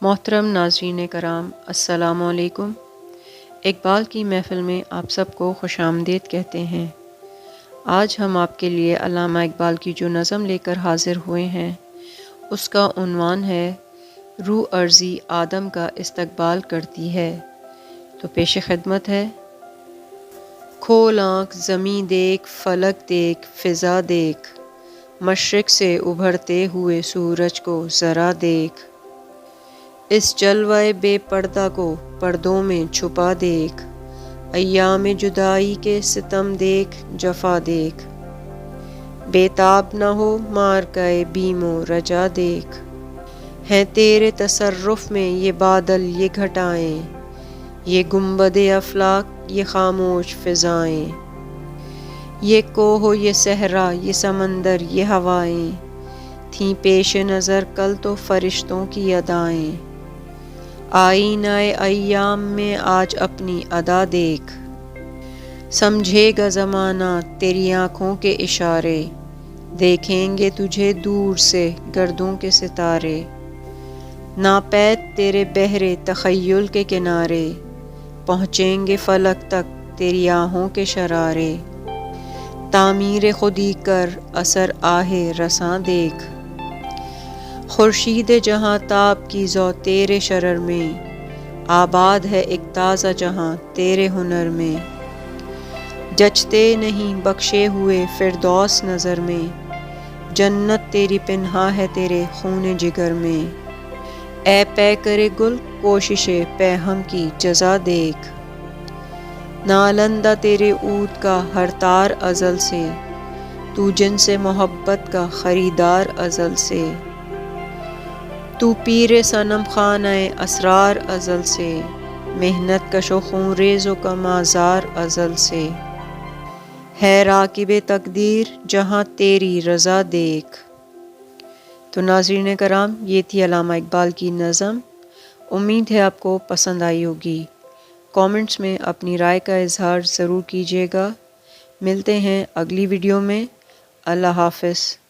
محترم ناظرین کرام، السلام علیکم۔ اقبال کی محفل میں آپ سب کو خوش آمدید کہتے ہیں۔ آج ہم آپ کے لیے علامہ اقبال کی جو نظم لے کر حاضر ہوئے ہیں اس کا عنوان ہے روح ارضی آدم کا استقبال کرتی ہے، تو پیش خدمت ہے۔ کھول آنکھ زمیں دیکھ، فلک دیکھ، فضا دیکھ، مشرق سے ابھرتے ہوئے سورج کو ذرا دیکھ، اس جلوہ بے پردہ کو پردوں میں چھپا دیکھ، ایام جدائی کے ستم دیکھ، جفا دیکھ، بے تاب نہ ہو معرکہ بیم و رجا دیکھ، ہیں تیرے تصرف میں یہ بادل یہ گھٹائیں، یہ گنبد افلاک یہ خاموش فضائیں، یہ کوہ یہ صحرا یہ سمندر یہ ہوائیں، تھیں پیش نظر کل تو فرشتوں کی ادائیں، آئینہ ایام میں آج اپنی ادا دیکھ، سمجھے گا زمانہ تیری آنکھوں کے اشارے، دیکھیں گے تجھے دور سے گردوں کے ستارے، ناپید تیرے بحر تخیل کے کنارے، پہنچیں گے فلک تک تیری آہوں کے شرارے، تعمیر خودی کر اثر آہ رساں دیکھ، خورشید جہاں تاب کی ذو تیرے شرر میں، آباد ہے ایک تازہ جہاں تیرے ہنر میں، جچتے نہیں بخشے ہوئے فردوس نظر میں، جنت تیری پنہاں ہے تیرے خون جگر میں، اے پیکر گل کوشش پے ہم کی جزا دیکھ، نالندہ تیرے عود کا ہر تار ازل سے، تو جن سے محبت کا خریدار ازل سے، تو پیر صنم خانہ اسرار ازل سے، محنت کش و خون ریز و کم آزار ازل سے، ہے راکب تقدیر جہاں تیری رضا دیکھ۔ تو ناظرین کرام، یہ تھی علامہ اقبال کی نظم۔ امید ہے آپ کو پسند آئی ہوگی۔ کامنٹس میں اپنی رائے کا اظہار ضرور کیجیے گا۔ ملتے ہیں اگلی ویڈیو میں۔ اللہ حافظ۔